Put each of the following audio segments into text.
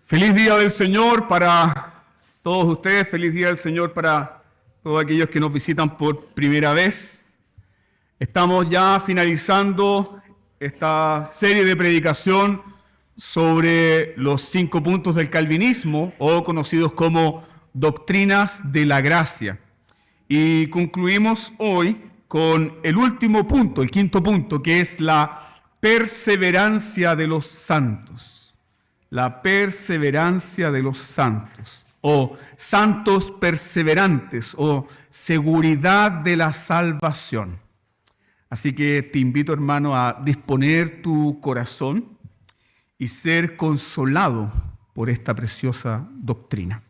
Feliz día del Señor para todos ustedes, feliz día del Señor para todos aquellos que nos visitan por primera vez. Estamos ya finalizando esta serie de predicación sobre los 5 puntos del calvinismo, o conocidos como doctrinas de la gracia. Y concluimos hoy con el último punto, el 5.º punto, que es la perseverancia de los santos. La perseverancia de los santos, o santos perseverantes, o seguridad de la salvación. Así que te invito, hermano, a disponer tu corazón y ser consolado por esta preciosa doctrina.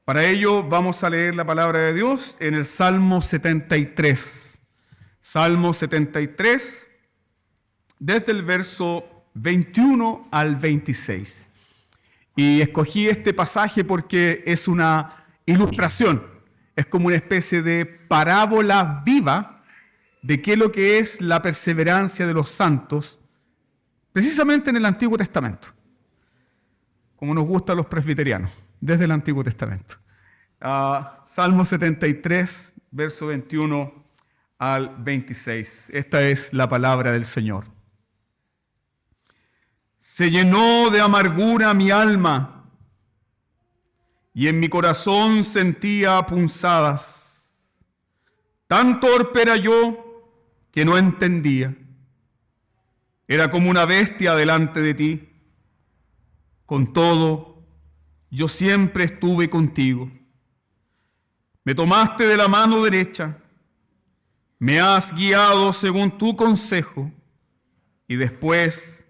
Para ello vamos a leer la palabra de Dios en el Salmo 73. Salmo 73, desde el verso 21 al 26. Y escogí este pasaje porque es una ilustración, es como una especie de parábola viva de qué es lo que es la perseverancia de los santos, precisamente en el Antiguo Testamento, como nos gusta a los presbiterianos, desde el Antiguo Testamento. Salmo 73, verso 21 al 26. Esta es la palabra del Señor. Se llenó de amargura mi alma, y en mi corazón sentía punzadas. Tan torpe era yo que no entendía. Era como una bestia delante de ti. Con todo, yo siempre estuve contigo. Me tomaste de la mano derecha, me has guiado según tu consejo, y después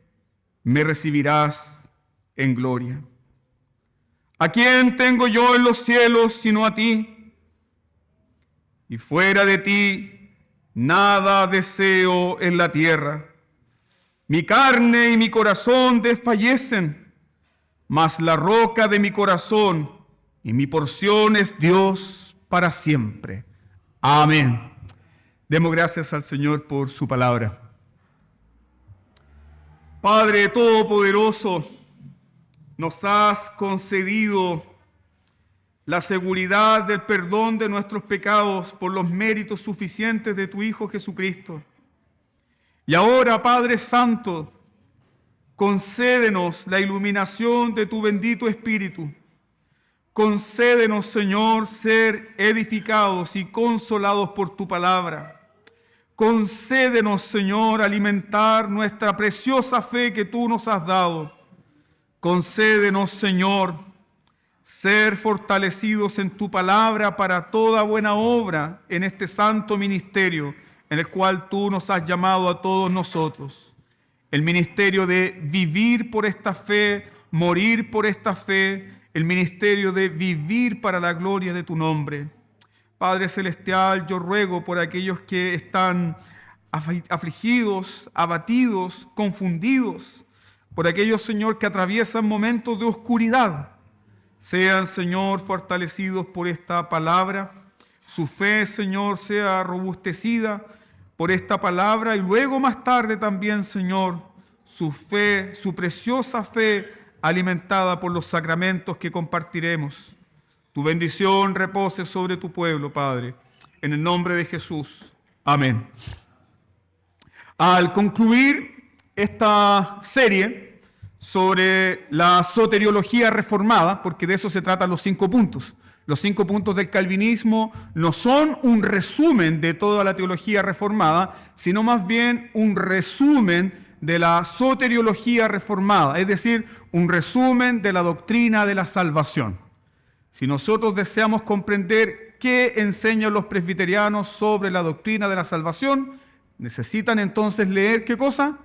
me recibirás en gloria. ¿A quién tengo yo en los cielos sino a ti? Y fuera de ti nada deseo en la tierra. Mi carne y mi corazón desfallecen, mas la roca de mi corazón y mi porción es Dios para siempre. Amén. Demos gracias al Señor por su palabra. Padre Todopoderoso, nos has concedido la seguridad del perdón de nuestros pecados por los méritos suficientes de tu Hijo Jesucristo. Y ahora, Padre Santo, concédenos la iluminación de tu bendito Espíritu. Concédenos, Señor, ser edificados y consolados por tu palabra. Concédenos, Señor, alimentar nuestra preciosa fe que tú nos has dado. Concédenos, Señor, ser fortalecidos en tu palabra para toda buena obra en este santo ministerio en el cual tú nos has llamado a todos nosotros. El ministerio de vivir por esta fe, morir por esta fe, el ministerio de vivir para la gloria de tu nombre. Padre Celestial, yo ruego por aquellos que están afligidos, abatidos, confundidos, por aquellos, Señor, que atraviesan momentos de oscuridad. Sean, Señor, fortalecidos por esta palabra. Su fe, Señor, sea robustecida por esta palabra, y luego más tarde también, Señor, su fe, su preciosa fe, alimentada por los sacramentos que compartiremos. Tu bendición repose sobre tu pueblo, Padre, en el nombre de Jesús. Amén. Al concluir esta serie sobre la soteriología reformada, porque de eso se tratan los 5 puntos. Los 5 puntos del calvinismo no son un resumen de toda la teología reformada, sino más bien un resumen de la soteriología reformada, es decir, un resumen de la doctrina de la salvación. Si nosotros deseamos comprender qué enseñan los presbiterianos sobre la doctrina de la salvación, necesitan entonces leer ¿qué cosa?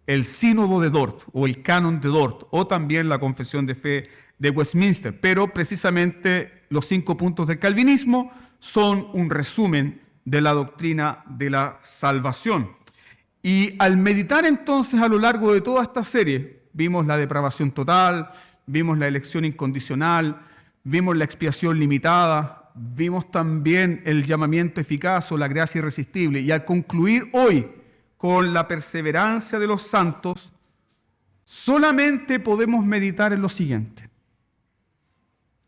El Sínodo de Dort, o el Canon de Dort, o también la Confesión de Fe de Westminster. Pero precisamente los 5 puntos del calvinismo son un resumen de la doctrina de la salvación. Y al meditar entonces a lo largo de toda esta serie, vimos la depravación total, vimos la elección incondicional, vimos la expiación limitada, vimos también el llamamiento eficaz o la gracia irresistible. Y al concluir hoy con la perseverancia de los santos, solamente podemos meditar en lo siguiente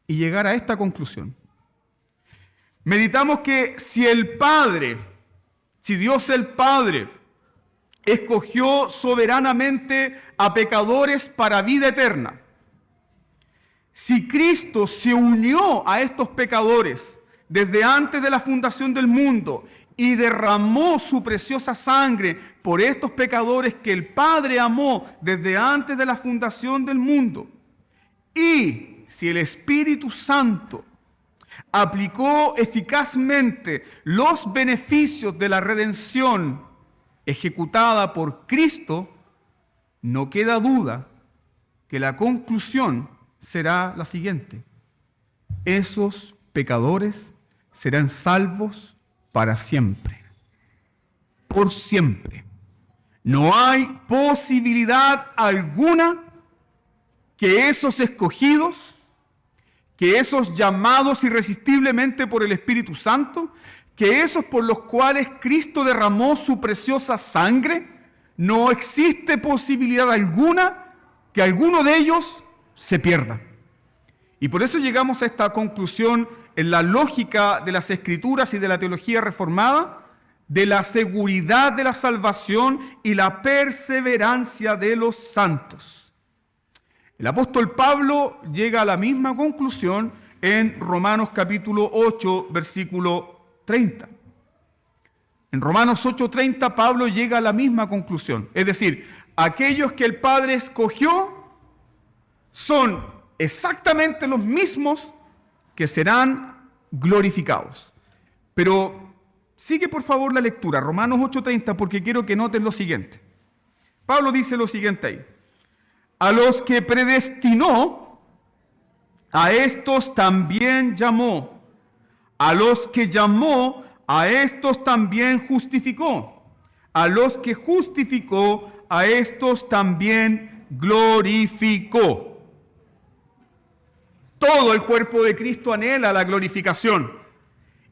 y llegar a esta conclusión. Meditamos que si Dios el Padre escogió soberanamente a pecadores para vida eterna, si Cristo se unió a estos pecadores desde antes de la fundación del mundo y derramó su preciosa sangre por estos pecadores que el Padre amó desde antes de la fundación del mundo, y si el Espíritu Santo aplicó eficazmente los beneficios de la redención ejecutada por Cristo, no queda duda que la conclusión será la siguiente: esos pecadores serán salvos para siempre, por siempre. No hay posibilidad alguna que esos escogidos, que esos llamados irresistiblemente por el Espíritu Santo, que esos por los cuales Cristo derramó su preciosa sangre, no existe posibilidad alguna que alguno de ellos se pierda. Y por eso llegamos a esta conclusión en la lógica de las Escrituras y de la teología reformada, de la seguridad de la salvación y la perseverancia de los santos. El apóstol Pablo llega a la misma conclusión en Romanos capítulo 8, versículo 30. En Romanos 8:30 Pablo llega a la misma conclusión. Es decir, aquellos que el Padre escogió son exactamente los mismos que serán glorificados. Pero sigue por favor la lectura, Romanos 8:30, porque quiero que noten lo siguiente. Pablo dice lo siguiente ahí: a los que predestinó, a estos también llamó. A los que llamó, a estos también justificó. A los que justificó, a estos también glorificó. Todo el cuerpo de Cristo anhela la glorificación.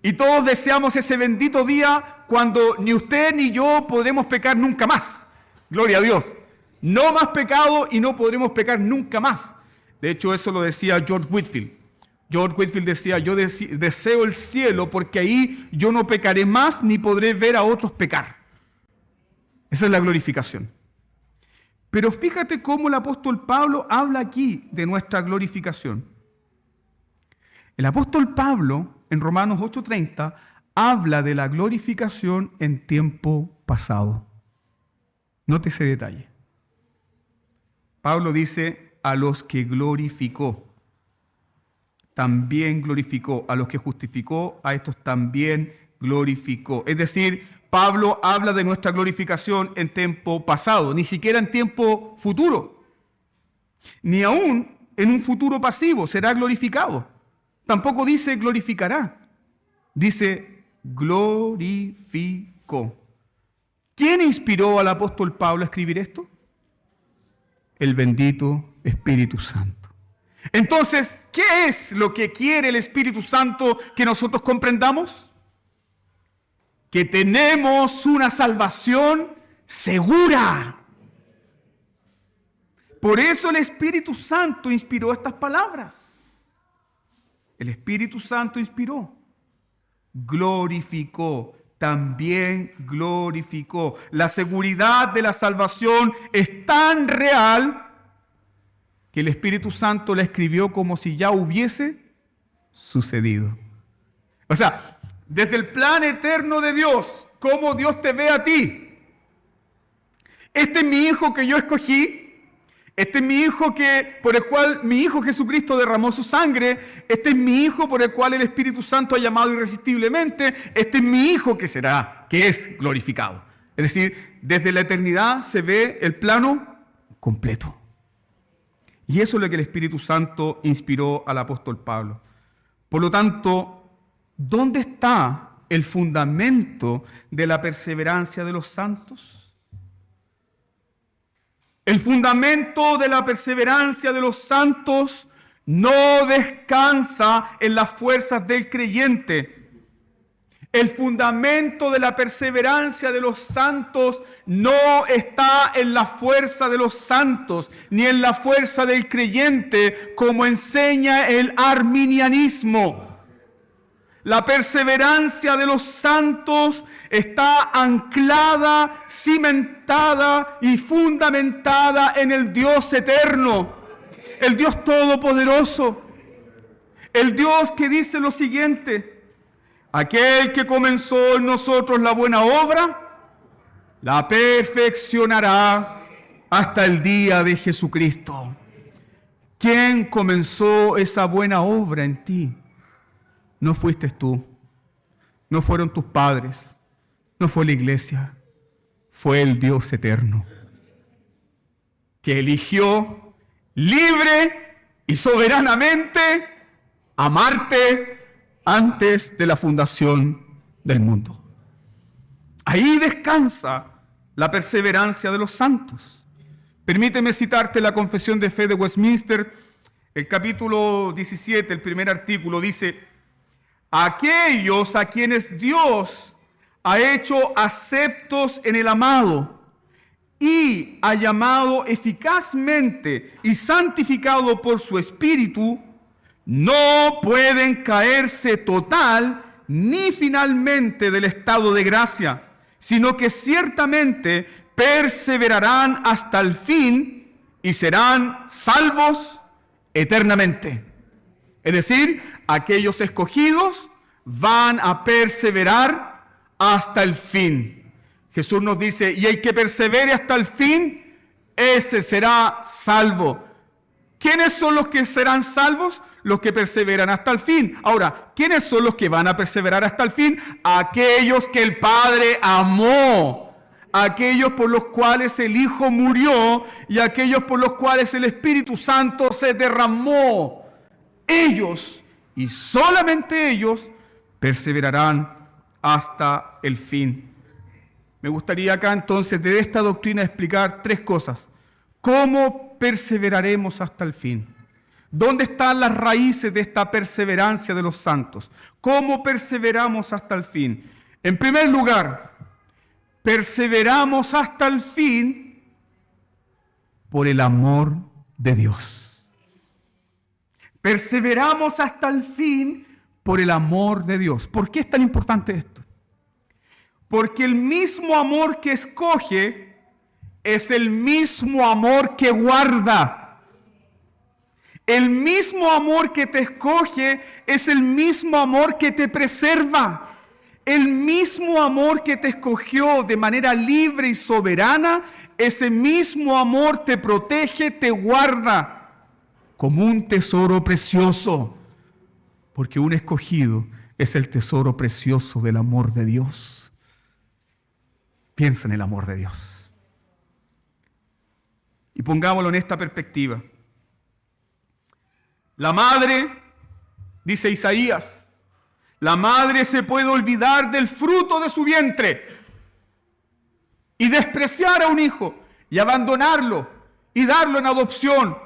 Y todos deseamos ese bendito día cuando ni usted ni yo podremos pecar nunca más. Gloria a Dios. No más pecado y no podremos pecar nunca más. De hecho, eso lo decía George Whitefield. George Whitefield decía: yo deseo el cielo porque ahí yo no pecaré más ni podré ver a otros pecar. Esa es la glorificación. Pero fíjate cómo el apóstol Pablo habla aquí de nuestra glorificación. El apóstol Pablo, en Romanos 8:30, habla de la glorificación en tiempo pasado. Note ese detalle. Pablo dice: a los que glorificó, también glorificó. A los que justificó, a estos también glorificó. Es decir, Pablo habla de nuestra glorificación en tiempo pasado, ni siquiera en tiempo futuro, ni aún en un futuro pasivo será glorificado. Tampoco dice glorificará, dice glorificó. ¿Quién inspiró al apóstol Pablo a escribir esto? El bendito Espíritu Santo. Entonces, ¿qué es lo que quiere el Espíritu Santo que nosotros comprendamos? Que tenemos una salvación segura. Por eso el Espíritu Santo inspiró estas palabras. El Espíritu Santo inspiró, glorificó, también glorificó. La seguridad de la salvación es tan real que el Espíritu Santo la escribió como si ya hubiese sucedido. O sea, desde el plan eterno de Dios, cómo Dios te ve a ti. Este es mi hijo que yo escogí. Este es mi hijo por el cual mi hijo Jesucristo derramó su sangre. Este es mi hijo por el cual el Espíritu Santo ha llamado irresistiblemente. Este es mi hijo que es glorificado. Es decir, desde la eternidad se ve el plano completo. Y eso es lo que el Espíritu Santo inspiró al apóstol Pablo. Por lo tanto, ¿dónde está el fundamento de la perseverancia de los santos? El fundamento de la perseverancia de los santos no descansa en las fuerzas del creyente. El fundamento de la perseverancia de los santos no está en la fuerza de los santos, ni en la fuerza del creyente, como enseña el arminianismo. La perseverancia de los santos está anclada, cimentada y fundamentada en el Dios eterno, el Dios todopoderoso, el Dios que dice lo siguiente: aquel que comenzó en nosotros la buena obra, la perfeccionará hasta el día de Jesucristo. ¿Quién comenzó esa buena obra en ti? No fuiste tú, no fueron tus padres, no fue la iglesia, fue el Dios eterno, que eligió libre y soberanamente amarte antes de la fundación del mundo. Ahí descansa la perseverancia de los santos. Permíteme citarte la Confesión de Fe de Westminster, el capítulo 17, el primer artículo, dice: aquellos a quienes Dios ha hecho aceptos en el amado y ha llamado eficazmente y santificado por su Espíritu, no pueden caerse total ni finalmente del estado de gracia, sino que ciertamente perseverarán hasta el fin y serán salvos eternamente. Es decir, aquellos escogidos van a perseverar hasta el fin. Jesús nos dice: y el que persevere hasta el fin, ese será salvo. ¿Quiénes son los que serán salvos? Los que perseveran hasta el fin. Ahora, ¿quiénes son los que van a perseverar hasta el fin? Aquellos que el Padre amó, aquellos por los cuales el Hijo murió y aquellos por los cuales el Espíritu Santo se derramó. Ellos, y solamente ellos, perseverarán hasta el fin. Me gustaría acá entonces de esta doctrina explicar tres cosas. ¿Cómo perseveraremos hasta el fin? ¿Dónde están las raíces de esta perseverancia de los santos? ¿Cómo perseveramos hasta el fin? En primer lugar, perseveramos hasta el fin por el amor de Dios. Perseveramos hasta el fin por el amor de Dios. ¿Por qué es tan importante esto? Porque el mismo amor que escoge es el mismo amor que guarda. El mismo amor que te escoge es el mismo amor que te preserva. El mismo amor que te escogió de manera libre y soberana, ese mismo amor te protege, te guarda como un tesoro precioso. Porque un escogido es el tesoro precioso del amor de Dios. Piensa en el amor de Dios. Y pongámoslo en esta perspectiva. La madre, dice Isaías, la madre se puede olvidar del fruto de su vientre y despreciar a un hijo y abandonarlo y darlo en adopción.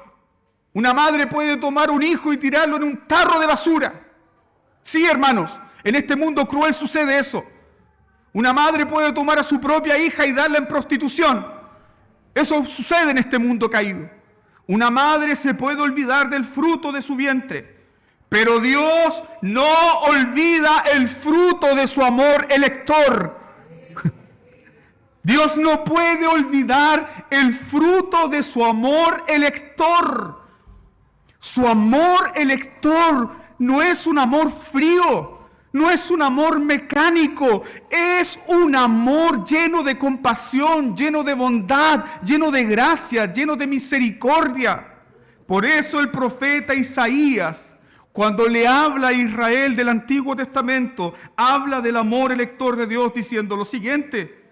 Una madre puede tomar un hijo y tirarlo en un tarro de basura. Sí, hermanos, en este mundo cruel sucede eso. Una madre puede tomar a su propia hija y darla en prostitución. Eso sucede en este mundo caído. Una madre se puede olvidar del fruto de su vientre, pero Dios no olvida el fruto de su amor elector. Dios no puede olvidar el fruto de su amor elector. Su amor elector no es un amor frío, no es un amor mecánico, es un amor lleno de compasión, lleno de bondad, lleno de gracia, lleno de misericordia. Por eso el profeta Isaías, cuando le habla a Israel del Antiguo Testamento, habla del amor elector de Dios diciendo lo siguiente: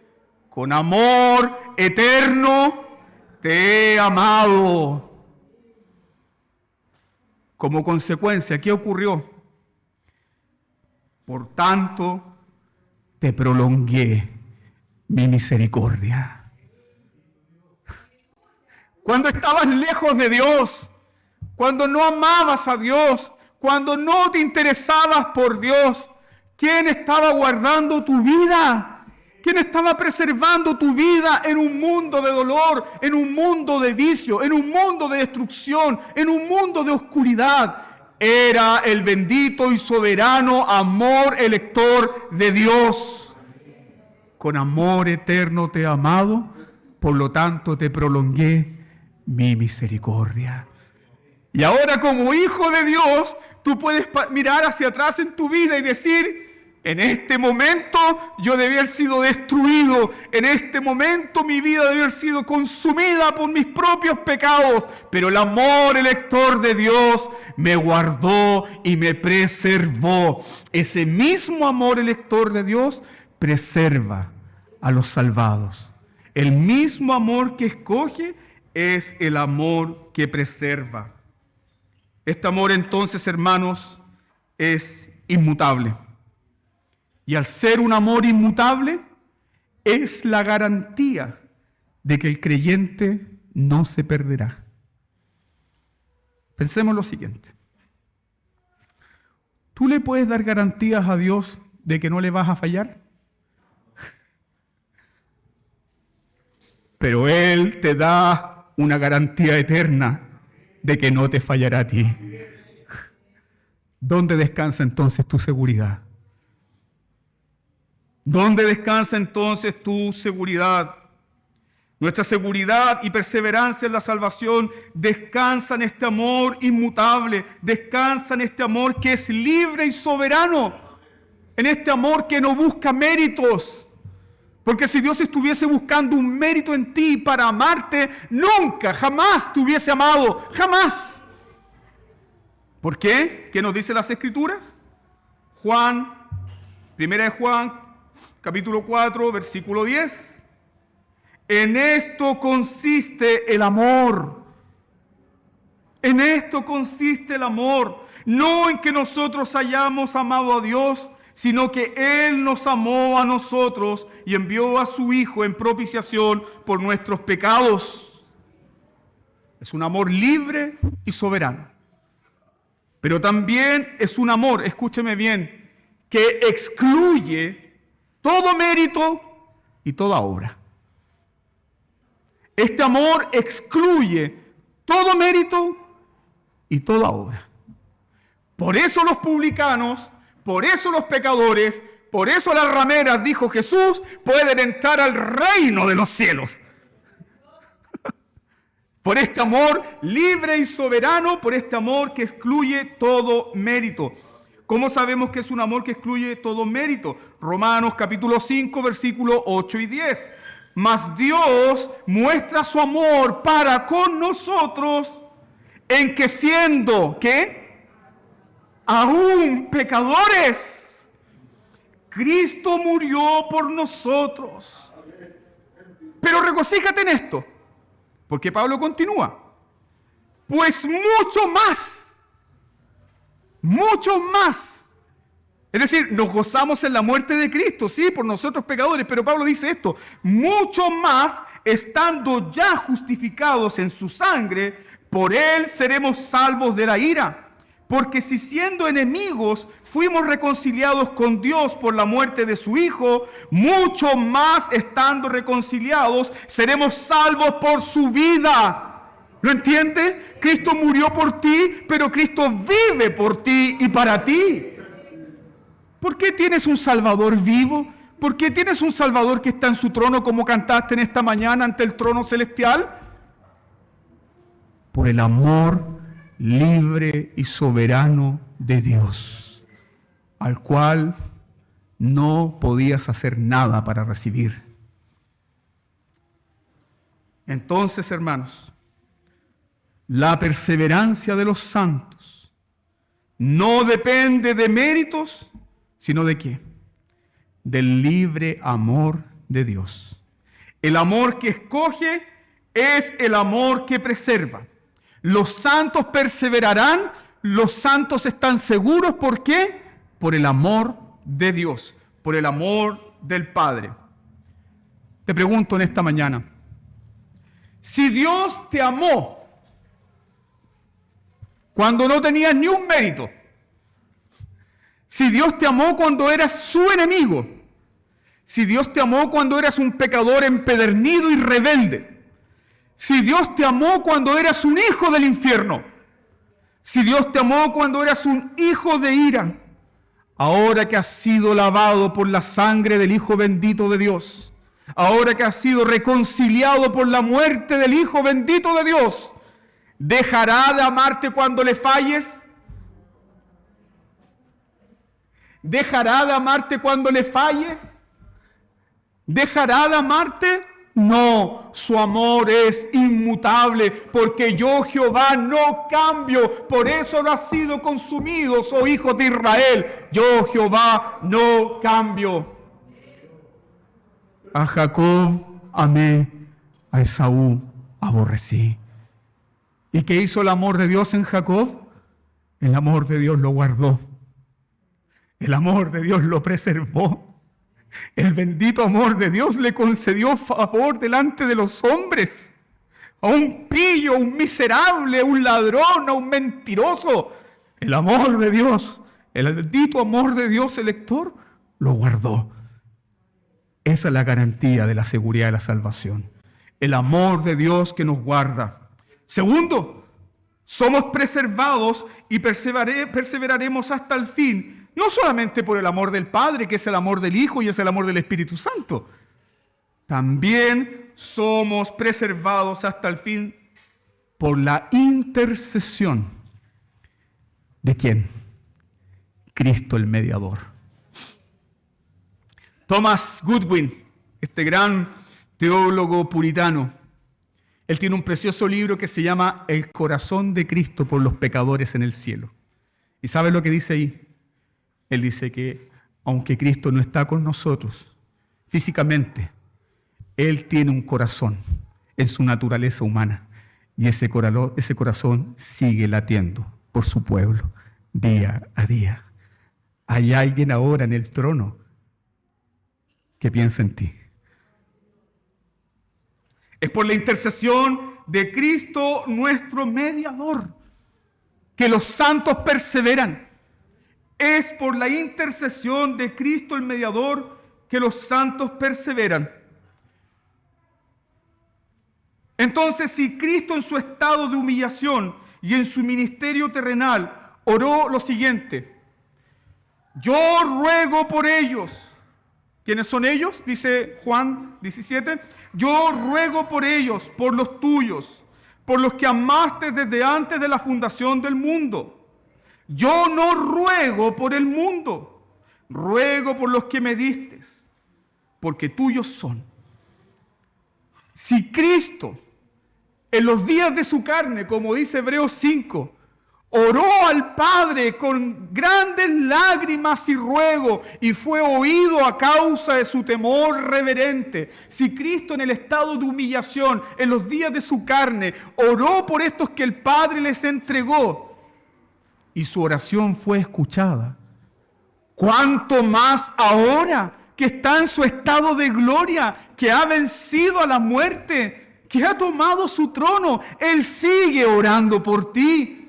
con amor eterno te he amado. Como consecuencia, ¿qué ocurrió? Por tanto, te prolongué mi misericordia. Cuando estabas lejos de Dios, cuando no amabas a Dios, cuando no te interesabas por Dios, ¿Quién estaba guardando tu vida? ¿Quién estaba preservando tu vida en un mundo de dolor, en un mundo de vicio, en un mundo de destrucción, en un mundo de oscuridad? Era el bendito y soberano amor elector de Dios. Con amor eterno te he amado, por lo tanto te prolongué mi misericordia. Y ahora, como hijo de Dios, tú puedes mirar hacia atrás en tu vida y decir: en este momento yo debí haber sido destruido. En este momento mi vida debe haber sido consumida por mis propios pecados. Pero el amor elector de Dios me guardó y me preservó. Ese mismo amor elector de Dios preserva a los salvados. El mismo amor que escoge es el amor que preserva. Este amor, entonces, hermanos, es inmutable. Y al ser un amor inmutable, es la garantía de que el creyente no se perderá. Pensemos lo siguiente. ¿Tú le puedes dar garantías a Dios de que no le vas a fallar? Pero Él te da una garantía eterna de que no te fallará a ti. ¿Dónde descansa entonces tu seguridad? ¿Dónde descansa entonces tu seguridad? Nuestra seguridad y perseverancia en la salvación descansa en este amor inmutable, descansa en este amor que es libre y soberano, en este amor que no busca méritos. Porque si Dios estuviese buscando un mérito en ti para amarte, nunca, jamás te hubiese amado, jamás. ¿Por qué? ¿Qué nos dicen las Escrituras? Primera de Juan, capítulo 4, versículo 10. En esto consiste el amor. En esto consiste el amor. No en que nosotros hayamos amado a Dios, sino que Él nos amó a nosotros y envió a su Hijo en propiciación por nuestros pecados. Es un amor libre y soberano. Pero también es un amor, escúcheme bien, que excluye todo mérito y toda obra. Este amor excluye todo mérito y toda obra. Por eso los publicanos, por eso los pecadores, por eso las rameras, dijo Jesús, pueden entrar al reino de los cielos. Por este amor libre y soberano, por este amor que excluye todo mérito. ¿Cómo sabemos que es un amor que excluye todo mérito? Romanos capítulo 5, versículos 8 y 10. Mas Dios muestra su amor para con nosotros en que siendo, ¿qué? Aún pecadores, Cristo murió por nosotros. Pero regocíjate en esto, porque Pablo continúa. Pues mucho más. Es decir, nos gozamos en la muerte de Cristo, sí, por nosotros pecadores, pero Pablo dice esto: mucho más, estando ya justificados en su sangre, por Él seremos salvos de la ira. Porque si siendo enemigos fuimos reconciliados con Dios por la muerte de su Hijo, mucho más estando reconciliados seremos salvos por su vida. ¿Lo entiende? Cristo murió por ti, pero Cristo vive por ti y para ti. ¿Por qué tienes un Salvador vivo? ¿Por qué tienes un Salvador que está en su trono, como cantaste en esta mañana ante el trono celestial? Por el amor libre y soberano de Dios, al cual no podías hacer nada para recibir. Entonces, hermanos, la perseverancia de los santos no depende de méritos, sino de ¿qué? Del libre amor de Dios. El amor que escoge es el amor que preserva. Los santos perseverarán, los santos están seguros. ¿Por qué? Por el amor de Dios, por el amor del Padre. Te pregunto en esta mañana, si Dios te amó cuando no tenías ni un mérito, Si Dios te amó cuando eras su enemigo, si Dios te amó cuando eras un pecador empedernido y rebelde, si Dios te amó cuando eras un hijo del infierno, si Dios te amó cuando eras un hijo de ira, ahora que has sido lavado por la sangre del Hijo bendito de Dios, ahora que has sido reconciliado por la muerte del Hijo bendito de Dios, ¿dejará de amarte cuando le falles? ¿Dejará de amarte cuando le falles? ¿Dejará de amarte? No, su amor es inmutable, porque yo, Jehová, no cambio. Por eso no has sido consumidos, oh hijos de Israel. Yo, Jehová, no cambio. A Jacob amé, a Esaú aborrecí. ¿Y qué hizo el amor de Dios en Jacob? El amor de Dios lo guardó. El amor de Dios lo preservó. El bendito amor de Dios le concedió favor delante de los hombres. A un pillo, a un miserable, a un ladrón, a un mentiroso. El amor de Dios, el bendito amor de Dios, elector, lo guardó. Esa es la garantía de la seguridad de la salvación. El amor de Dios que nos guarda. Segundo, somos preservados y perseveraremos hasta el fin. No solamente por el amor del Padre, que es el amor del Hijo y es el amor del Espíritu Santo. También somos preservados hasta el fin por la intercesión. ¿De quién? Cristo el mediador. Thomas Goodwin, este gran teólogo puritano, él tiene un precioso libro que se llama El corazón de Cristo por los pecadores en el cielo. ¿Y sabe lo que dice ahí? Él dice que aunque Cristo no está con nosotros físicamente, Él tiene un corazón en su naturaleza humana y ese corazón sigue latiendo por su pueblo día a día. Hay alguien ahora en el trono que piensa en ti. Es por la intercesión de Cristo nuestro mediador que los santos perseveran. Es por la intercesión de Cristo el mediador que los santos perseveran. Entonces, si Cristo en su estado de humillación y en su ministerio terrenal oró lo siguiente: yo ruego por ellos. ¿Quiénes son ellos? Dice Juan 17. Yo ruego por ellos, por los tuyos, por los que amaste desde antes de la fundación del mundo. Yo no ruego por el mundo, ruego por los que me diste, porque tuyos son. Si Cristo, en los días de su carne, como dice Hebreos 5, oró al Padre con grandes lágrimas y ruego y fue oído a causa de su temor reverente. Si Cristo en el estado de humillación, en los días de su carne, oró por estos que el Padre les entregó y su oración fue escuchada, ¿cuánto más ahora que está en su estado de gloria, que ha vencido a la muerte, que ha tomado su trono? Él sigue orando por ti.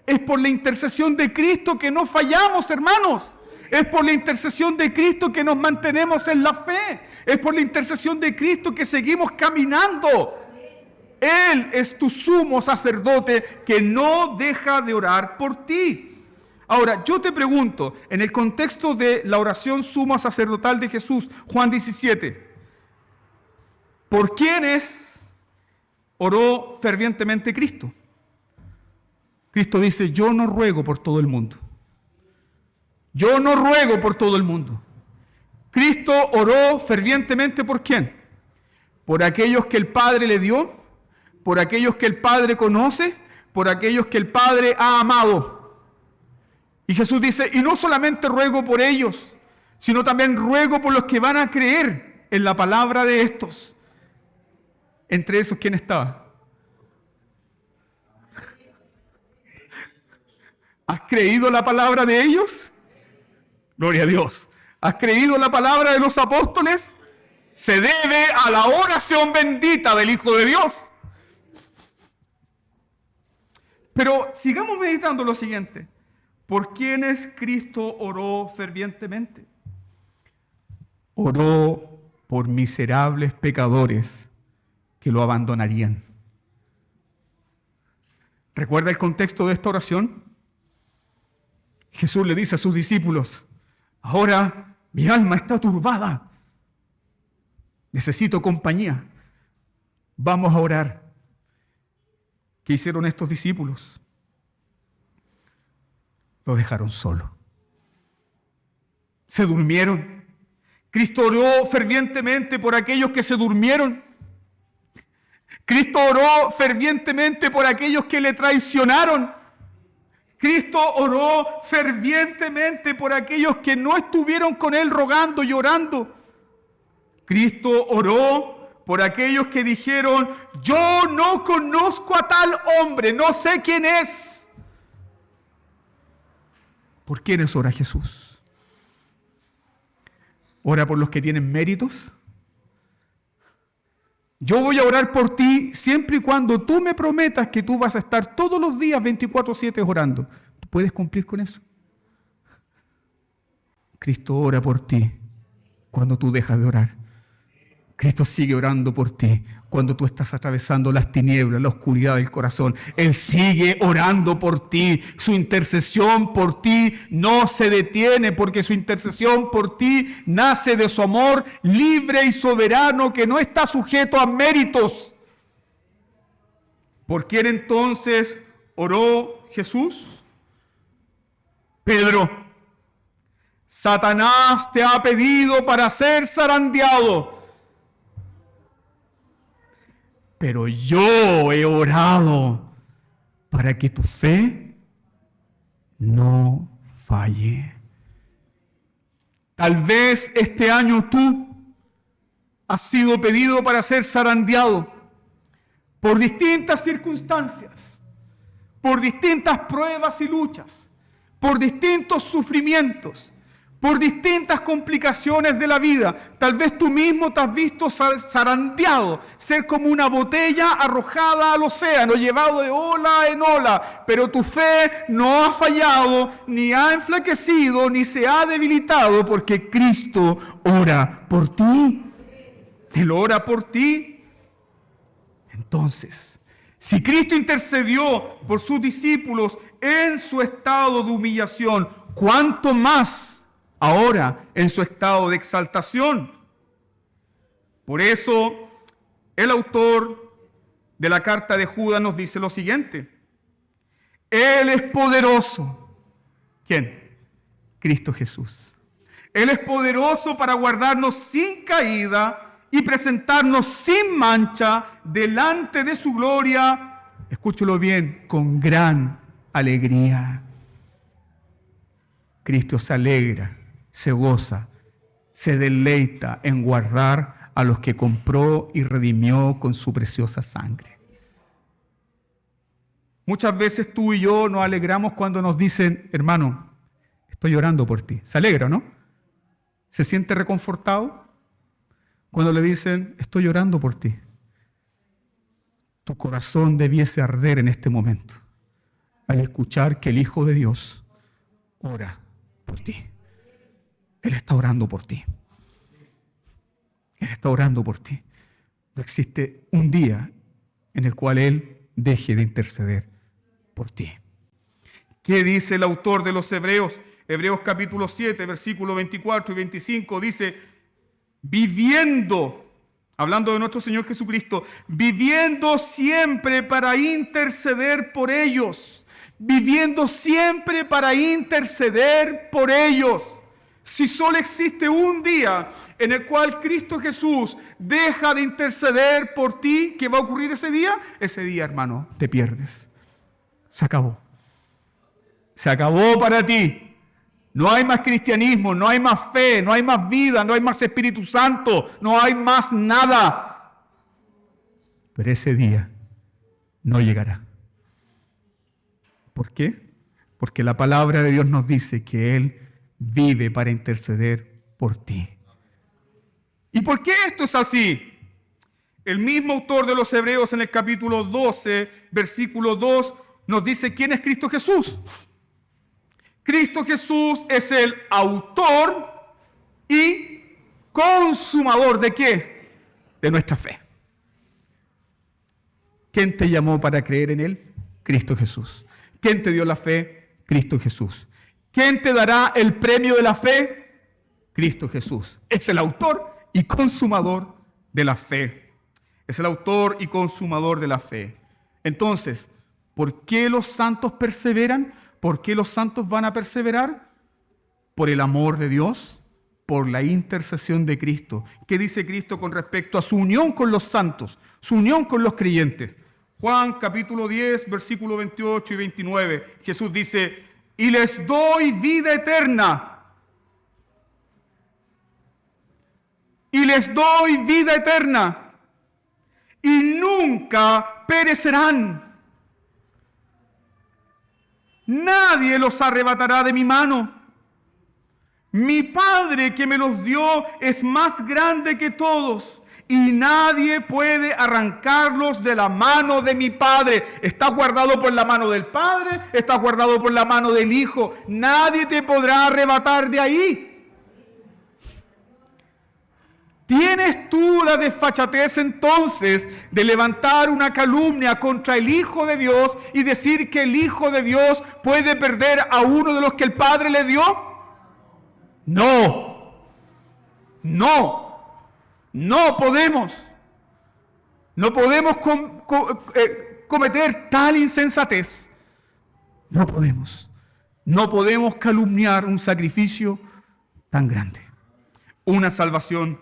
Es por la intercesión de Cristo que no fallamos, hermanos. Es por la intercesión de Cristo que nos mantenemos en la fe. Es por la intercesión de Cristo que seguimos caminando. Él es tu sumo sacerdote que no deja de orar por ti. Ahora, yo te pregunto, en el contexto de la oración suma sacerdotal de Jesús, Juan 17, ¿por quiénes oró fervientemente Cristo? Cristo dice, yo no ruego por todo el mundo. Yo no ruego por todo el mundo. Cristo oró fervientemente ¿por quién? Por aquellos que el Padre le dio, por aquellos que el Padre conoce, por aquellos que el Padre ha amado. Y Jesús dice, y no solamente ruego por ellos, sino también ruego por los que van a creer en la palabra de estos. Entre esos, ¿quién estaba? ¿Has creído la palabra de ellos? Gloria a Dios. ¿Has creído la palabra de los apóstoles? Se debe a la oración bendita del Hijo de Dios. Pero sigamos meditando lo siguiente. ¿Por quiénes Cristo oró fervientemente? Oró por miserables pecadores que lo abandonarían. ¿Recuerda el contexto de esta oración? Jesús le dice a sus discípulos: ahora mi alma está turbada. Necesito compañía. Vamos a orar. ¿Qué hicieron estos discípulos? Lo dejaron solo. Se durmieron. Cristo oró fervientemente por aquellos que se durmieron. Cristo oró fervientemente por aquellos que le traicionaron. Cristo oró fervientemente por aquellos que no estuvieron con Él rogando, llorando. Cristo oró por aquellos que dijeron: yo no conozco a tal hombre, no sé quién es. ¿Por quiénes ora Jesús? ¿Ora por los que tienen méritos? Yo voy a orar por ti siempre y cuando tú me prometas que tú vas a estar todos los días 24/7 orando. ¿Tú puedes cumplir con eso? Cristo ora por ti cuando tú dejas de orar. Cristo sigue orando por ti cuando tú estás atravesando las tinieblas, la oscuridad del corazón. Él sigue orando por ti. Su intercesión por ti no se detiene, porque su intercesión por ti nace de su amor libre y soberano que no está sujeto a méritos. ¿Por quién entonces oró Jesús? Pedro: Satanás te ha pedido para ser zarandeado, pero yo he orado para que tu fe no falle. Tal vez este año tú has sido pedido para ser zarandeado por distintas circunstancias, por distintas pruebas y luchas, por distintos sufrimientos, por distintas complicaciones de la vida. Tal vez tú mismo te has visto zarandeado, ser como una botella arrojada al océano, llevado de ola en ola, pero tu fe no ha fallado, ni ha enflaquecido, ni se ha debilitado, porque Cristo ora por ti. Él ora por ti. Entonces, si Cristo intercedió por sus discípulos en su estado de humillación, ¿cuánto más ahora en su estado de exaltación? Por eso, el autor de la carta de Judas nos dice lo siguiente: Él es poderoso. ¿Quién? Cristo Jesús. Él es poderoso para guardarnos sin caída y presentarnos sin mancha delante de su gloria, escúchalo bien, con gran alegría. Cristo se alegra, se goza, se deleita en guardar a los que compró y redimió con su preciosa sangre. Muchas veces tú y yo nos alegramos cuando nos dicen: hermano, estoy orando por ti. ¿Se alegra o no? ¿Se siente reconfortado cuando le dicen: estoy orando por ti? Tu corazón debiese arder en este momento al escuchar que el Hijo de Dios ora por ti. Él está orando por ti. Él está orando por ti. No existe un día en el cual Él deje de interceder por ti. ¿Qué dice el autor de los Hebreos? Hebreos capítulo 7, versículos 24 y 25 dice: viviendo, hablando de nuestro Señor Jesucristo, viviendo siempre para interceder por ellos. Viviendo siempre para interceder por ellos. Si solo existe un día en el cual Cristo Jesús deja de interceder por ti, ¿qué va a ocurrir ese día? Ese día, hermano, te pierdes. Se acabó. Se acabó para ti. No hay más cristianismo, no hay más fe, no hay más vida, no hay más Espíritu Santo, no hay más nada. Pero ese día no llegará. ¿Por qué? Porque la palabra de Dios nos dice que Él vive para interceder por ti. ¿Y por qué esto es así? El mismo autor de los Hebreos en el capítulo 12, versículo 2, nos dice quién es Cristo Jesús. Cristo Jesús es el autor y consumador ¿de qué? De nuestra fe. ¿Quién te llamó para creer en Él? Cristo Jesús. ¿Quién te dio la fe? Cristo Jesús. ¿Quién te dará el premio de la fe? Cristo Jesús. Es el autor y consumador de la fe. Es el autor y consumador de la fe. Entonces, ¿por qué los santos perseveran? ¿Por qué los santos van a perseverar? Por el amor de Dios, por la intercesión de Cristo. ¿Qué dice Cristo con respecto a su unión con los santos, su unión con los creyentes? Juan capítulo 10, versículo 28 y 29. Jesús dice, y les doy vida eterna. Y les doy vida eterna. Y nunca perecerán. Nadie los arrebatará de mi mano. Mi Padre que me los dio es más grande que todos y nadie puede arrancarlos de la mano de mi Padre. Estás guardado por la mano del Padre, estás guardado por la mano del Hijo. Nadie te podrá arrebatar de ahí. ¿Tienes tú la desfachatez entonces de levantar una calumnia contra el Hijo de Dios y decir que el Hijo de Dios puede perder a uno de los que el Padre le dio? No, no podemos. No podemos cometer tal insensatez. No podemos. No podemos calumniar un sacrificio tan grande, una salvación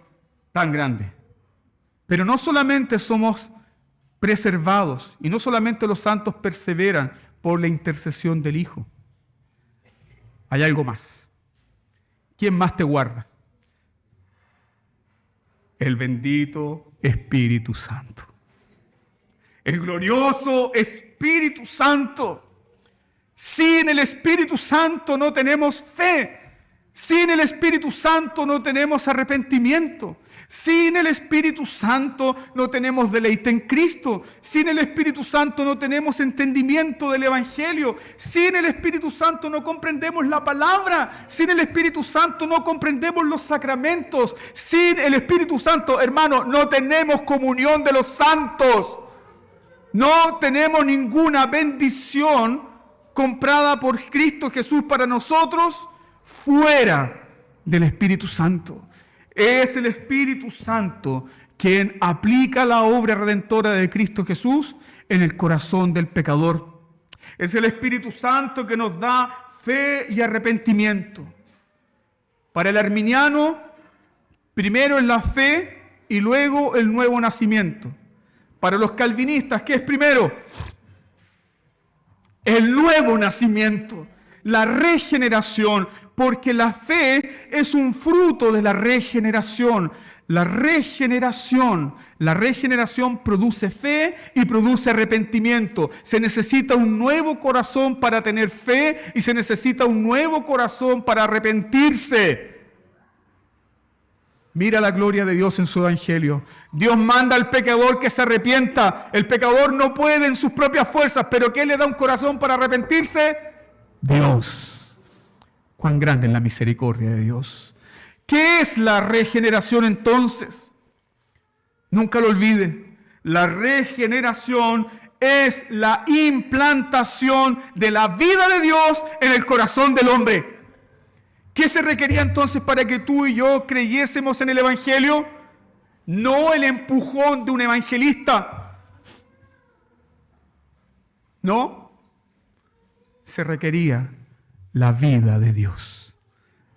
tan grande. Pero no solamente somos preservados y no solamente los santos perseveran por la intercesión del Hijo. Hay algo más. ¿Quién más te guarda? El bendito Espíritu Santo. El glorioso Espíritu Santo. Sin el Espíritu Santo no tenemos fe. Sin el Espíritu Santo no tenemos arrepentimiento. Sin el Espíritu Santo no tenemos deleite en Cristo. Sin el Espíritu Santo no tenemos entendimiento del Evangelio. Sin el Espíritu Santo no comprendemos la palabra. Sin el Espíritu Santo no comprendemos los sacramentos. Sin el Espíritu Santo, hermano, no tenemos comunión de los santos. No tenemos ninguna bendición comprada por Cristo Jesús para nosotros fuera del Espíritu Santo. Es el Espíritu Santo quien aplica la obra redentora de Cristo Jesús en el corazón del pecador. Es el Espíritu Santo que nos da fe y arrepentimiento. Para el arminiano, primero es la fe y luego el nuevo nacimiento. Para los calvinistas, ¿qué es primero? El nuevo nacimiento, la regeneración, porque la fe es un fruto de la regeneración. La regeneración produce fe y produce arrepentimiento. Se necesita un nuevo corazón para tener fe y se necesita un nuevo corazón para arrepentirse. Mira la gloria de Dios en su evangelio. Dios manda al pecador que se arrepienta. El pecador no puede en sus propias fuerzas, pero ¿qué le da un corazón para arrepentirse? Dios. Cuán grande es la misericordia de Dios. ¿Qué es la regeneración entonces? Nunca lo olvide. La regeneración es la implantación de la vida de Dios en el corazón del hombre. ¿Qué se requería entonces para que tú y yo creyésemos en el Evangelio? No el empujón de un evangelista. No. Se requería la vida de Dios.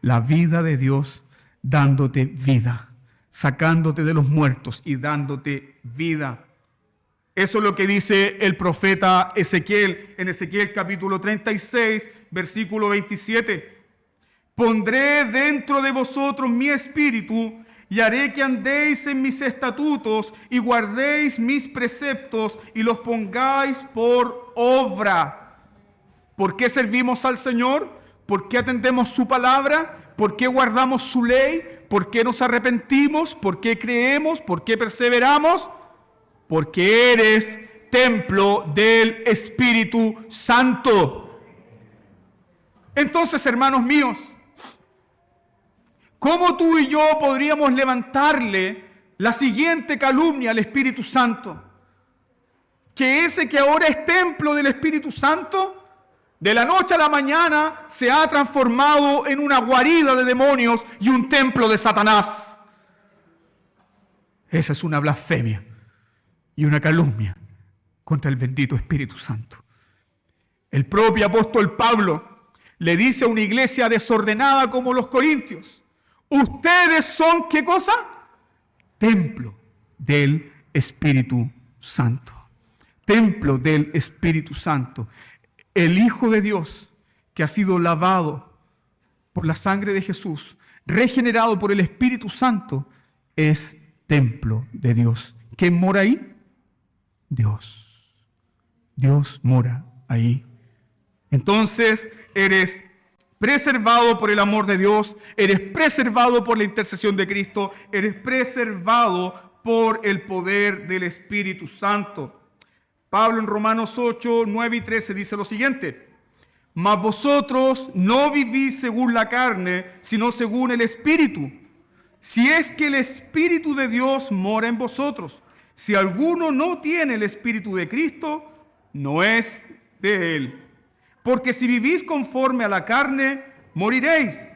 La vida de Dios dándote vida, sacándote de los muertos y dándote vida. Eso es lo que dice el profeta Ezequiel en Ezequiel capítulo 36, versículo 27. Pondré dentro de vosotros mi espíritu y haré que andéis en mis estatutos y guardéis mis preceptos y los pongáis por obra. ¿Por qué servimos al Señor? ¿Por qué atendemos su palabra? ¿Por qué guardamos su ley? ¿Por qué nos arrepentimos? ¿Por qué creemos? ¿Por qué perseveramos? Porque eres templo del Espíritu Santo. Entonces, hermanos míos, ¿cómo tú y yo podríamos levantarle la siguiente calumnia al Espíritu Santo? Que ese que ahora es templo del Espíritu Santo, de la noche a la mañana se ha transformado en una guarida de demonios y un templo de Satanás. Esa es una blasfemia y una calumnia contra el bendito Espíritu Santo. El propio apóstol Pablo le dice a una iglesia desordenada como los corintios: ustedes son, ¿qué cosa? Templo del Espíritu Santo. Templo del Espíritu Santo. El Hijo de Dios, que ha sido lavado por la sangre de Jesús, regenerado por el Espíritu Santo, es templo de Dios. ¿Quién mora ahí? Dios. Dios mora ahí. Entonces, eres preservado por el amor de Dios, eres preservado por la intercesión de Cristo, eres preservado por el poder del Espíritu Santo. Pablo en Romanos 8, 9 y 13 dice lo siguiente: mas vosotros no vivís según la carne, sino según el Espíritu, si es que el Espíritu de Dios mora en vosotros. Si alguno no tiene el Espíritu de Cristo, no es de él. Porque si vivís conforme a la carne, moriréis.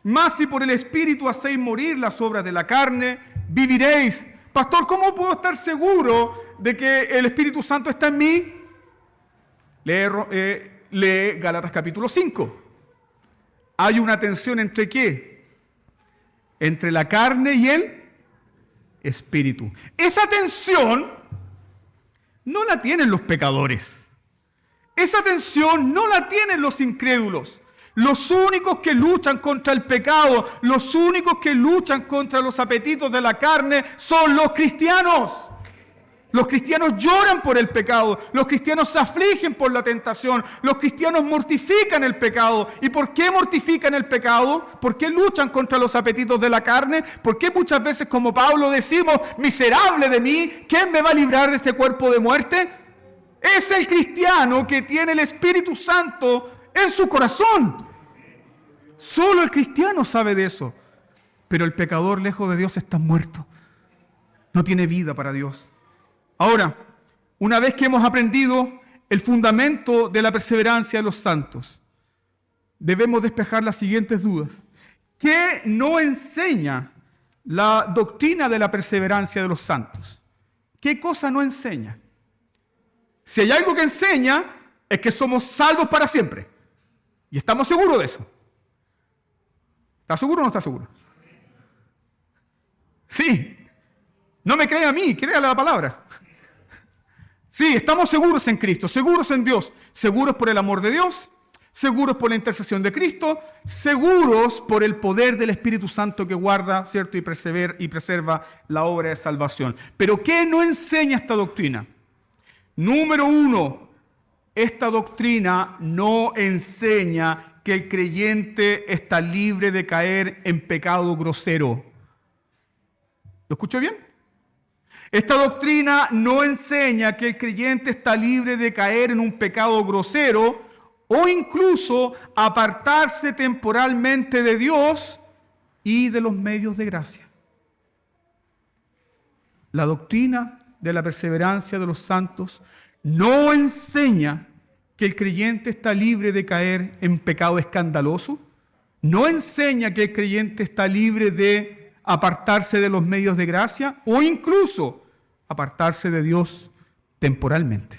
Mas si por el Espíritu hacéis morir las obras de la carne, viviréis. Pastor, ¿cómo puedo estar seguro de que el Espíritu Santo está en mí? Lee Gálatas capítulo 5. Hay una tensión entre ¿qué? Entre la carne y el Espíritu. Esa tensión no la tienen los pecadores. Esa tensión no la tienen los incrédulos. Los únicos que luchan contra el pecado, los únicos que luchan contra los apetitos de la carne son los cristianos. Los cristianos lloran por el pecado, los cristianos se afligen por la tentación, los cristianos mortifican el pecado. ¿Y por qué mortifican el pecado? ¿Por qué luchan contra los apetitos de la carne? ¿Por qué muchas veces, como Pablo, decimos: miserable de mí, ¿quién me va a librar de este cuerpo de muerte? Es el cristiano que tiene el Espíritu Santo en su corazón. Solo el cristiano sabe de eso. Pero el pecador, lejos de Dios, está muerto. No tiene vida para Dios. Ahora, una vez que hemos aprendido el fundamento de la perseverancia de los santos, debemos despejar las siguientes dudas. ¿Qué no enseña la doctrina de la perseverancia de los santos? ¿Qué cosa no enseña? Si hay algo que enseña, es que somos salvos para siempre. Y estamos seguros de eso. ¿Está seguro o no está seguro? Sí. No me cree a mí, créale a la palabra. Sí, estamos seguros en Cristo, seguros en Dios, seguros por el amor de Dios, seguros por la intercesión de Cristo, seguros por el poder del Espíritu Santo que guarda, ¿cierto? Y preserva la obra de salvación. Pero ¿qué no enseña esta doctrina? Número 1, esta doctrina no enseña que el creyente está libre de caer en pecado grosero. ¿Lo escuchó bien? Esta doctrina no enseña que el creyente está libre de caer en un pecado grosero o incluso apartarse temporalmente de Dios y de los medios de gracia. La doctrina de la perseverancia de los santos no enseña que el creyente está libre de caer en pecado escandaloso, no enseña que el creyente está libre de apartarse de los medios de gracia o incluso apartarse de Dios temporalmente.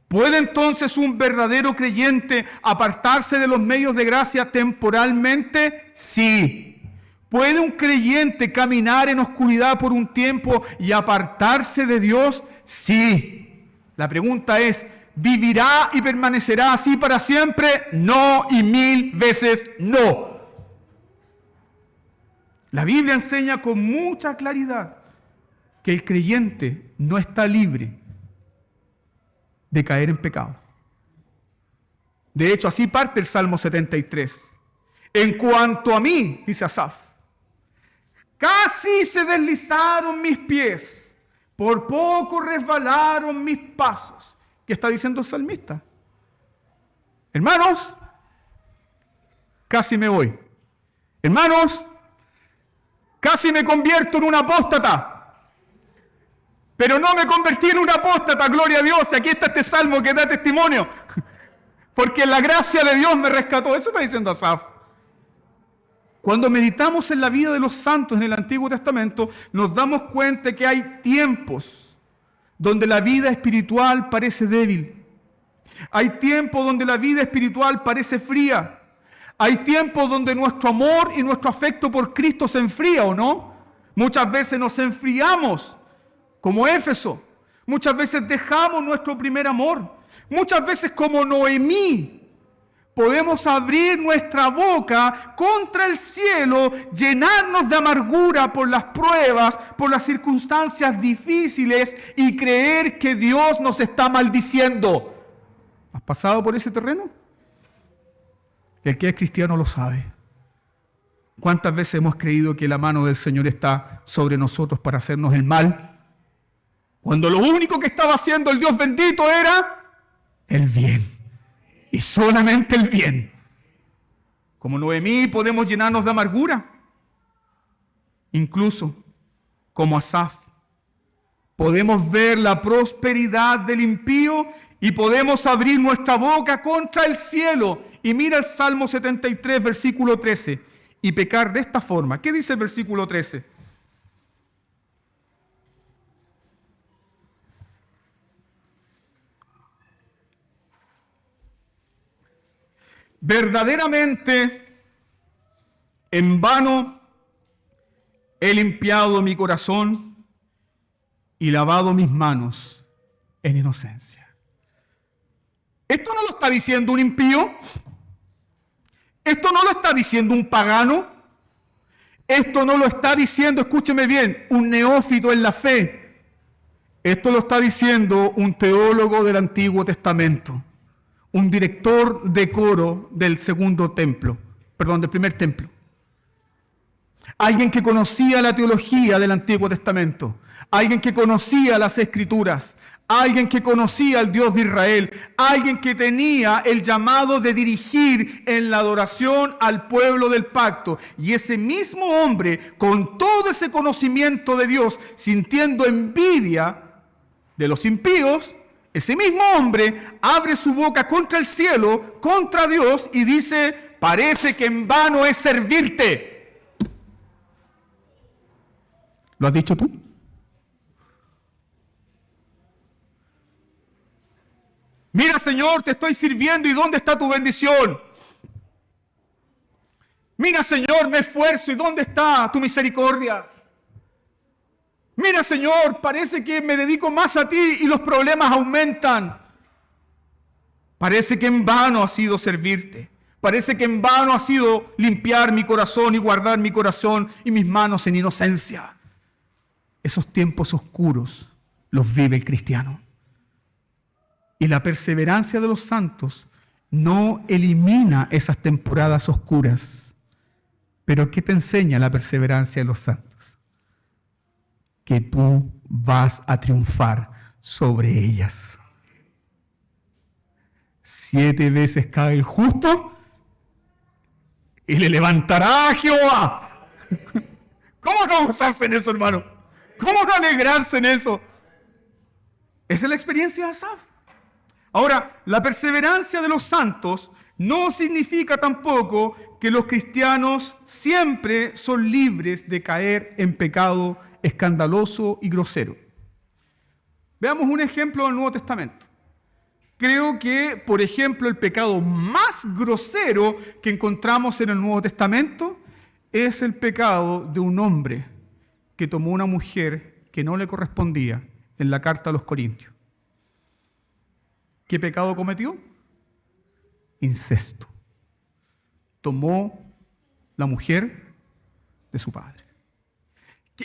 ¿Puede entonces un verdadero creyente apartarse de los medios de gracia temporalmente? Sí. ¿Puede un creyente caminar en oscuridad por un tiempo y apartarse de Dios? Sí. La pregunta es: ¿vivirá y permanecerá así para siempre? No, y 1000 veces no. La Biblia enseña con mucha claridad que el creyente no está libre de caer en pecado. De hecho, así parte el Salmo 73. En cuanto a mí, dice Asaf, casi se deslizaron mis pies, por poco resbalaron mis pasos. ¿Qué está diciendo el salmista? Hermanos, casi me voy. Hermanos, casi me convierto en un apóstata. Pero no me convertí en un apóstata, gloria a Dios. Aquí está este salmo que da testimonio. Porque la gracia de Dios me rescató. Eso está diciendo Asaf. Cuando meditamos en la vida de los santos en el Antiguo Testamento, nos damos cuenta que hay tiempos donde la vida espiritual parece débil. Hay tiempos donde la vida espiritual parece fría. Hay tiempos donde nuestro amor y nuestro afecto por Cristo se enfría, ¿o no? Muchas veces nos enfriamos, como Éfeso. Muchas veces dejamos nuestro primer amor. Muchas veces, como Noemí, podemos abrir nuestra boca contra el cielo, llenarnos de amargura por las pruebas, por las circunstancias difíciles y creer que Dios nos está maldiciendo. ¿Has pasado por ese terreno? El que es cristiano lo sabe. ¿Cuántas veces hemos creído que la mano del Señor está sobre nosotros para hacernos el mal? Cuando lo único que estaba haciendo el Dios bendito era el bien. Y solamente el bien. Como Noemí podemos llenarnos de amargura. Incluso como Asaf. Podemos ver la prosperidad del impío y podemos abrir nuestra boca contra el cielo. Y mira el Salmo 73, versículo 13. Y pecar de esta forma. ¿Qué dice el versículo 13? Verdaderamente, en vano he limpiado mi corazón y lavado mis manos en inocencia. Esto no lo está diciendo un impío. Esto no lo está diciendo un pagano. Esto no lo está diciendo, escúcheme bien, un neófito en la fe. Esto lo está diciendo un teólogo del Antiguo Testamento. Un director de coro del del primer templo. Alguien que conocía la teología del Antiguo Testamento. Alguien que conocía las Escrituras. Alguien que conocía al Dios de Israel. Alguien que tenía el llamado de dirigir en la adoración al pueblo del pacto. Y ese mismo hombre, con todo ese conocimiento de Dios, sintiendo envidia de los impíos, ese mismo hombre abre su boca contra el cielo, contra Dios, y dice, parece que en vano es servirte. ¿Lo has dicho tú? Mira, Señor, te estoy sirviendo, ¿y dónde está tu bendición? Mira, Señor, me esfuerzo, ¿y dónde está tu misericordia? Mira, Señor, parece que me dedico más a ti y los problemas aumentan. Parece que en vano ha sido servirte. Parece que en vano ha sido limpiar mi corazón y guardar mi corazón y mis manos en inocencia. Esos tiempos oscuros los vive el cristiano. Y la perseverancia de los santos no elimina esas temporadas oscuras. Pero ¿qué te enseña la perseverancia de los santos? Que tú vas a triunfar sobre ellas. 7 veces cae el justo y le levantará a Jehová. ¿Cómo no gozarse en eso, hermano? ¿Cómo no alegrarse en eso? Esa es la experiencia de Asaf. Ahora, la perseverancia de los santos no significa tampoco que los cristianos siempre son libres de caer en pecado escandaloso y grosero. Veamos un ejemplo del Nuevo Testamento. Creo que, por ejemplo, el pecado más grosero que encontramos en el Nuevo Testamento es el pecado de un hombre que tomó una mujer que no le correspondía en la carta a los Corintios. ¿Qué pecado cometió? Incesto. Tomó la mujer de su padre.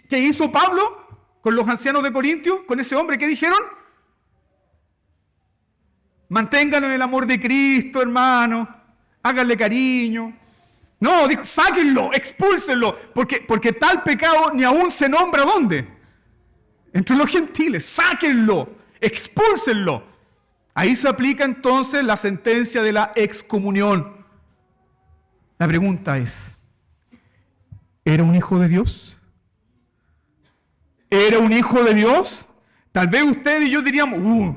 ¿Qué hizo Pablo con los ancianos de Corintios? Con ese hombre, ¿qué dijeron? Manténganlo en el amor de Cristo, hermano. Háganle cariño. No, dijo, sáquenlo, expúlsenlo. Porque tal pecado ni aún se nombra ¿dónde? Entre los gentiles. Sáquenlo, expúlsenlo. Ahí se aplica entonces la sentencia de la excomunión. La pregunta es, ¿era un hijo de Dios? ¿Era un hijo de Dios? Tal vez usted y yo diríamos,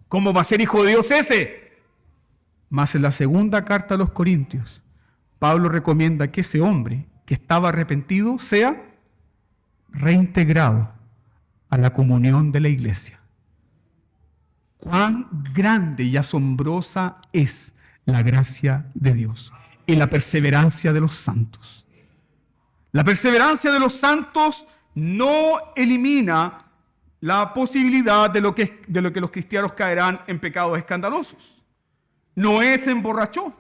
¿cómo va a ser hijo de Dios ese? Mas en la segunda carta a los Corintios, Pablo recomienda que ese hombre que estaba arrepentido sea reintegrado a la comunión de la iglesia. Cuán grande y asombrosa es la gracia de Dios y la perseverancia de los santos. La perseverancia de los santos no elimina la posibilidad de lo que los cristianos caerán en pecados escandalosos. Noé se emborrachó.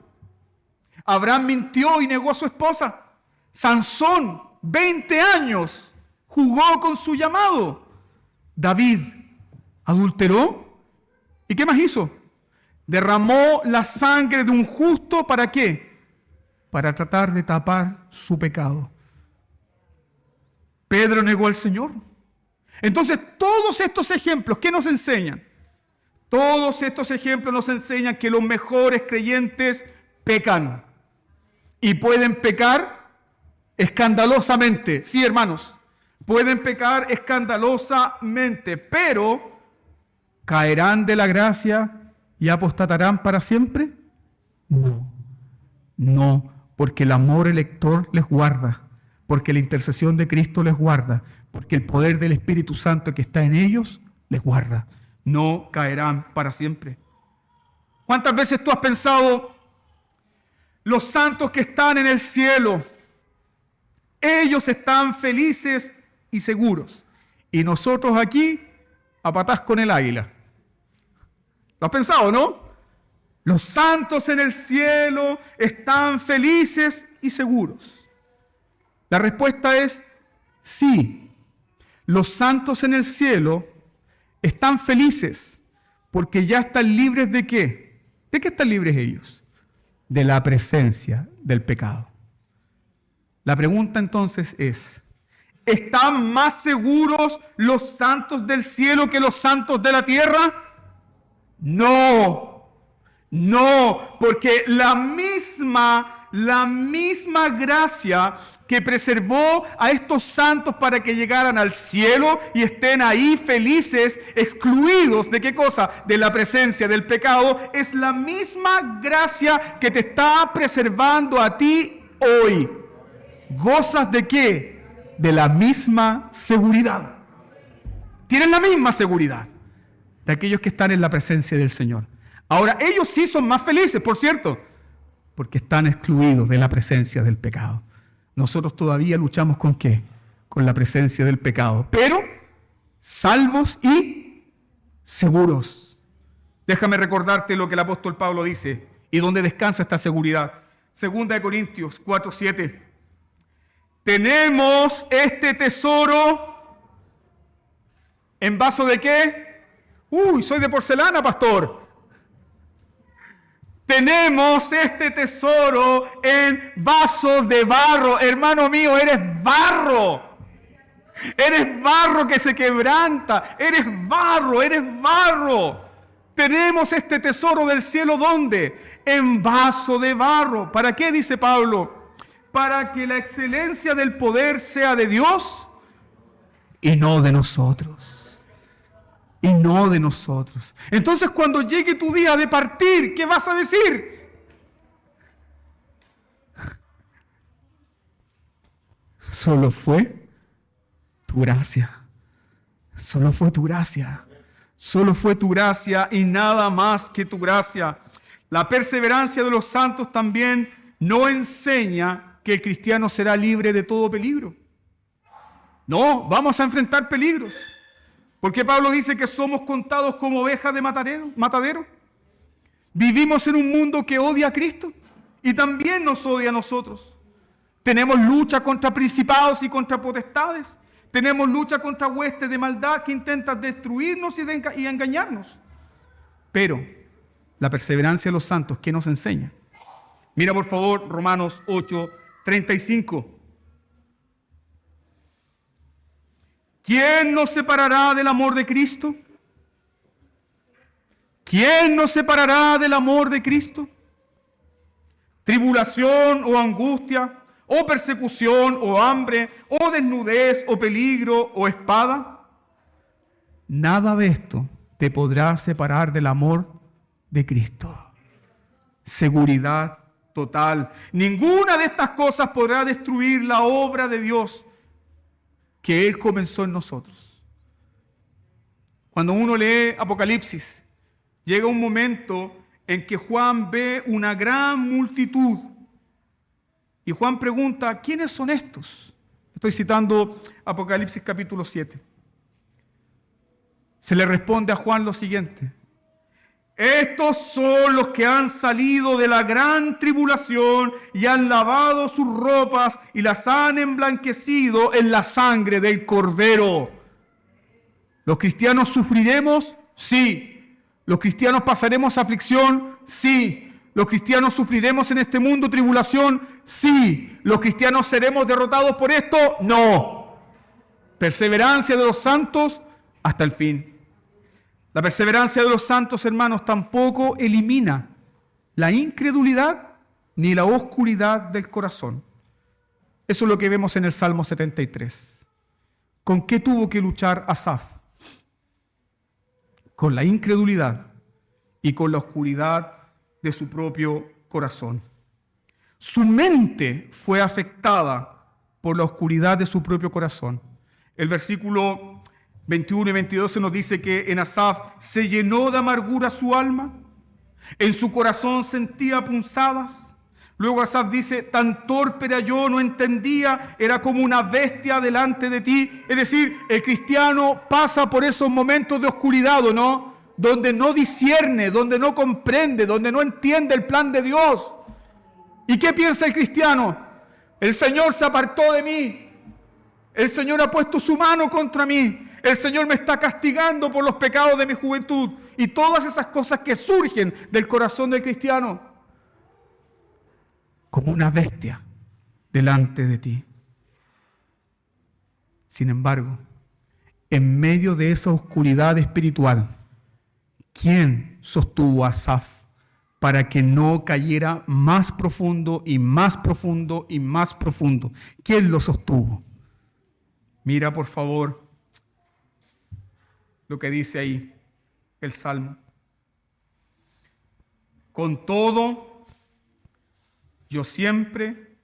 Abraham mintió y negó a su esposa. Sansón, 20 años, jugó con su llamado. David adulteró. ¿Y qué más hizo? Derramó la sangre de un justo, ¿para qué? Para tratar de tapar su pecado. Pedro negó al Señor. Entonces, todos estos ejemplos, ¿qué nos enseñan? Todos estos ejemplos nos enseñan que los mejores creyentes pecan. Y pueden pecar escandalosamente. Sí, hermanos, pueden pecar escandalosamente, pero ¿caerán de la gracia y apostatarán para siempre? No, porque el amor elector les guarda, porque la intercesión de Cristo les guarda, porque el poder del Espíritu Santo que está en ellos les guarda. No caerán para siempre. ¿Cuántas veces tú has pensado, los santos que están en el cielo, ellos están felices y seguros, y nosotros aquí a patás con el águila? ¿Lo has pensado, no? Los santos en el cielo están felices y seguros. La respuesta es sí. Los santos en el cielo están felices porque ya están libres ¿de qué? ¿De qué están libres ellos? De la presencia del pecado. La pregunta entonces es, ¿están más seguros los santos del cielo que los santos de la tierra? No, porque la misma gracia que preservó a estos santos para que llegaran al cielo y estén ahí felices, excluidos ¿de qué cosa? De la presencia del pecado, es la misma gracia que te está preservando a ti hoy. ¿Gozas de qué? De la misma seguridad. Tienes la misma seguridad de aquellos que están en la presencia del Señor. Ahora, ellos sí son más felices, por cierto, porque están excluidos de la presencia del pecado. Nosotros todavía luchamos ¿con qué? Con la presencia del pecado, pero salvos y seguros. Déjame recordarte lo que el apóstol Pablo dice y dónde descansa esta seguridad. 2 Corintios 4:7. Tenemos este tesoro en vaso de ¿qué? Soy de porcelana, pastor. Tenemos este tesoro en vasos de barro. Hermano mío, eres barro. Eres barro que se quebranta. Eres barro. Tenemos este tesoro del cielo, ¿dónde? En vaso de barro. ¿Para qué, dice Pablo? Para que la excelencia del poder sea de Dios y no de nosotros. Y no de nosotros. Entonces, cuando llegue tu día de partir, ¿qué vas a decir? Solo fue tu gracia. Solo fue tu gracia. Solo fue tu gracia y nada más que tu gracia. La perseverancia de los santos también no enseña que el cristiano será libre de todo peligro. No, vamos a enfrentar peligros. Porque Pablo dice que somos contados como ovejas de matadero. Vivimos en un mundo que odia a Cristo y también nos odia a nosotros. Tenemos lucha contra principados y contra potestades. Tenemos lucha contra huestes de maldad que intentan destruirnos y engañarnos. Pero la perseverancia de los santos, ¿qué nos enseña? Mira por favor Romanos 8:35. ¿Quién nos separará del amor de Cristo? ¿Quién nos separará del amor de Cristo? tribulación o angustia, o persecución o hambre, o desnudez o peligro o espada. Nada de esto te podrá separar del amor de Cristo. Seguridad total. Ninguna de estas cosas podrá destruir la obra de Dios que Él comenzó en nosotros. Cuando uno lee Apocalipsis, llega un momento en que Juan ve una gran multitud y Juan pregunta, ¿quiénes son estos? Estoy citando Apocalipsis capítulo 7. Se le responde a Juan lo siguiente: estos son los que han salido de la gran tribulación y han lavado sus ropas y las han emblanquecido en la sangre del Cordero. ¿Los cristianos sufriremos? Sí. ¿Los cristianos pasaremos aflicción? Sí. ¿Los cristianos sufriremos en este mundo tribulación? Sí. ¿Los cristianos seremos derrotados por esto? No. Perseverancia de los santos hasta el fin. La perseverancia de los santos, hermanos, tampoco elimina la incredulidad ni la oscuridad del corazón. Eso es lo que vemos en el Salmo 73. ¿Con qué tuvo que luchar Asaf? Con la incredulidad y con la oscuridad de su propio corazón. Su mente fue afectada por la oscuridad de su propio corazón. El versículo 21 y 22 nos dice que en Asaf se llenó de amargura su alma, en su corazón sentía punzadas. Luego Asaf dice, tan torpe era yo, no entendía, era como una bestia delante de ti. Es decir, el cristiano pasa por esos momentos de oscuridad, ¿o no? Donde no discierne, donde no comprende, donde no entiende el plan de Dios. ¿Y qué piensa el cristiano? El Señor se apartó de mí. El Señor ha puesto su mano contra mí. El Señor me está castigando por los pecados de mi juventud. Y todas esas cosas que surgen del corazón del cristiano. Como una bestia delante de ti. Sin embargo, en medio de esa oscuridad espiritual, ¿quién sostuvo a Asaf para que no cayera más profundo y más profundo y más profundo? ¿Quién lo sostuvo? Mira, por favor, lo que dice ahí el Salmo. Con todo, yo siempre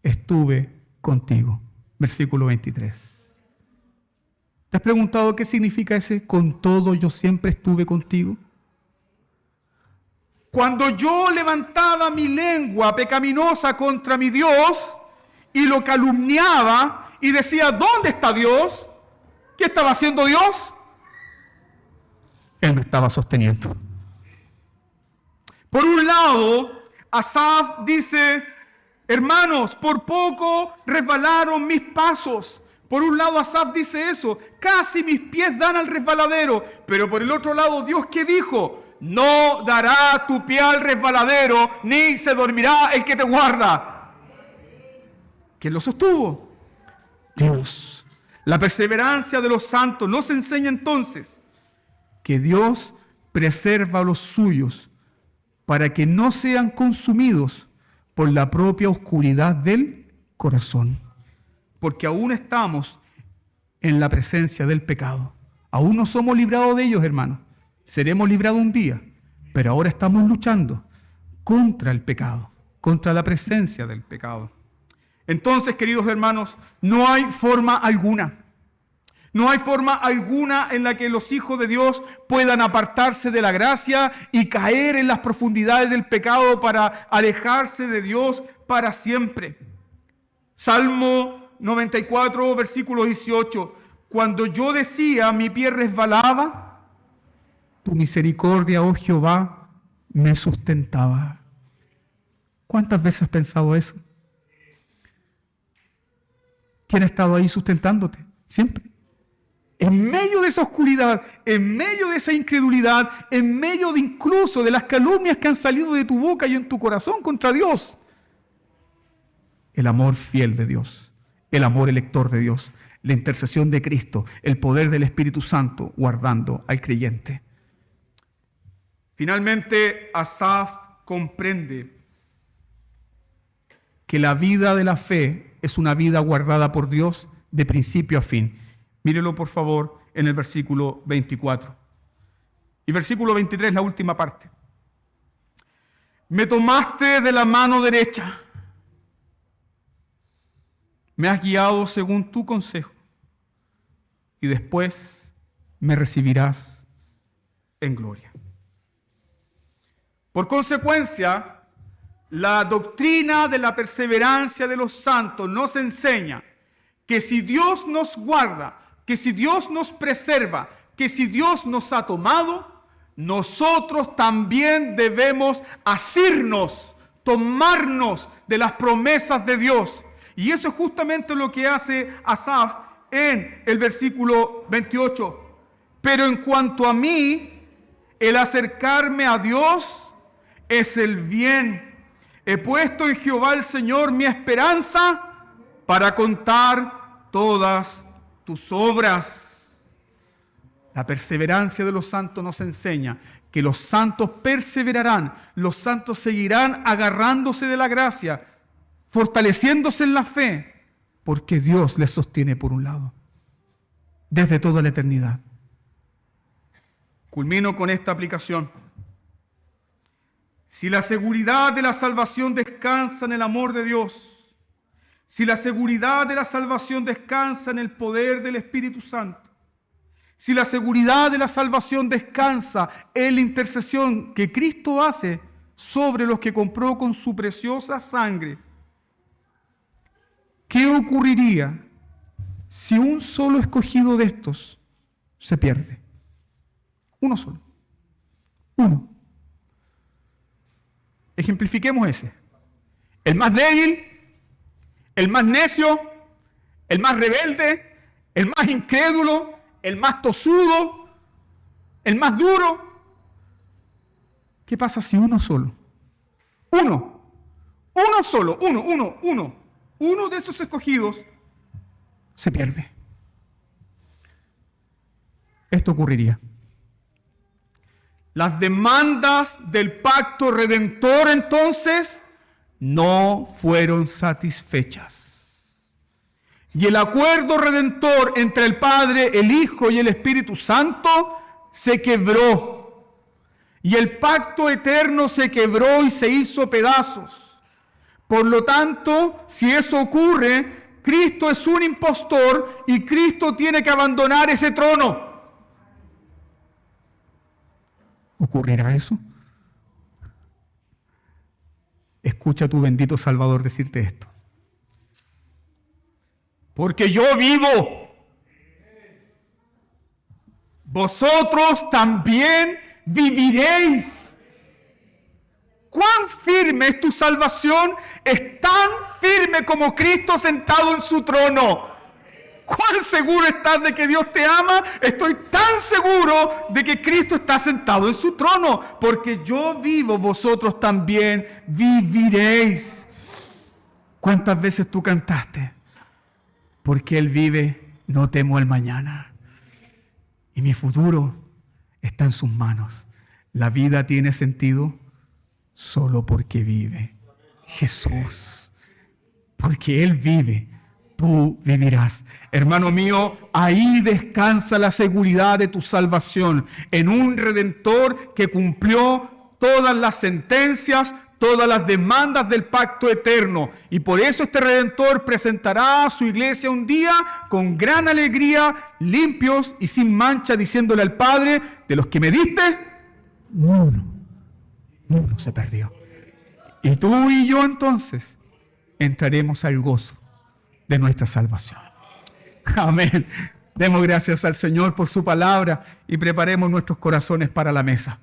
estuve contigo. Versículo 23. ¿Te has preguntado qué significa ese con todo yo siempre estuve contigo? Cuando yo levantaba mi lengua pecaminosa contra mi Dios y lo calumniaba y decía, ¿dónde está Dios? ¿Qué estaba haciendo Dios? Él me estaba sosteniendo. Por un lado, Asaf dice, hermanos, por poco resbalaron mis pasos. Por un lado Asaf dice eso, casi mis pies dan al resbaladero. Pero por el otro lado, Dios, ¿qué dijo? No dará tu pie al resbaladero, ni se dormirá el que te guarda. ¿Quién lo sostuvo? Dios. La perseverancia de los santos nos enseña entonces que Dios preserva a los suyos para que no sean consumidos por la propia oscuridad del corazón. Porque aún estamos en la presencia del pecado. Aún no somos librados de ellos, hermanos. Seremos librados un día, pero ahora estamos luchando contra el pecado, contra la presencia del pecado. Entonces, queridos hermanos, no hay forma alguna en la que los hijos de Dios puedan apartarse de la gracia y caer en las profundidades del pecado para alejarse de Dios para siempre. Salmo 94, versículo 18. Cuando yo decía, mi pie resbalaba, tu misericordia, oh Jehová, me sustentaba. ¿Cuántas veces has pensado eso? ¿Quién ha estado ahí sustentándote? Siempre. En medio de esa oscuridad, en medio de esa incredulidad, en medio de incluso de las calumnias que han salido de tu boca y en tu corazón contra Dios, el amor fiel de Dios, el amor elector de Dios, la intercesión de Cristo, el poder del Espíritu Santo guardando al creyente. Finalmente, Asaf comprende que la vida de la fe es una vida guardada por Dios de principio a fin. Mírelo por favor en el versículo 24. Y versículo 23, la última parte. Me tomaste de la mano derecha. Me has guiado según tu consejo. Y después me recibirás en gloria. Por consecuencia, la doctrina de la perseverancia de los santos nos enseña que si Dios nos guarda, que si Dios nos preserva, que si Dios nos ha tomado, nosotros también debemos asirnos, tomarnos de las promesas de Dios. Y eso es justamente lo que hace Asaf en el versículo 28. Pero en cuanto a mí, el acercarme a Dios es el bien. He puesto en Jehová el Señor mi esperanza para contar todas tus obras. La perseverancia de los santos nos enseña que los santos perseverarán, los santos seguirán agarrándose de la gracia, fortaleciéndose en la fe, porque Dios les sostiene por un lado, desde toda la eternidad. Culmino con esta aplicación. Si la seguridad de la salvación descansa en el amor de Dios, si la seguridad de la salvación descansa en el poder del Espíritu Santo, si la seguridad de la salvación descansa en la intercesión que Cristo hace sobre los que compró con su preciosa sangre, ¿qué ocurriría si un solo escogido de estos se pierde? Uno solo. Uno. Ejemplifiquemos ese. El más débil, el más necio, el más rebelde, el más incrédulo, el más tosudo, el más duro. ¿Qué pasa si uno solo? Uno solo, uno de esos escogidos se pierde? Esto ocurriría. Las demandas del pacto redentor entonces no fueron satisfechas. Y el acuerdo redentor entre el Padre, el Hijo y el Espíritu Santo se quebró. Y el pacto eterno se quebró y se hizo pedazos. Por lo tanto, si eso ocurre, Cristo es un impostor y Cristo tiene que abandonar ese trono. ¿Ocurrirá eso? Escucha a tu bendito Salvador decirte esto. Porque yo vivo, vosotros también viviréis. ¿Cuán firme es tu salvación? Es tan firme como Cristo sentado en su trono. ¿Cuán seguro estás de que Dios te ama? Estoy tan seguro de que Cristo está sentado en su trono. Porque yo vivo, vosotros también viviréis. ¿Cuántas veces tú cantaste? Porque Él vive, no temo el mañana. Y mi futuro está en sus manos. La vida tiene sentido solo porque vive Jesús. Porque Él vive, tú vivirás. Hermano mío, ahí descansa la seguridad de tu salvación. En un Redentor que cumplió todas las sentencias, todas las demandas del pacto eterno. Y por eso este Redentor presentará a su iglesia un día con gran alegría, limpios y sin mancha, diciéndole al Padre: de los que me diste, uno se perdió. Y tú y yo entonces entraremos al gozo de nuestra salvación. Amén. Demos gracias al Señor por su palabra y preparemos nuestros corazones para la mesa.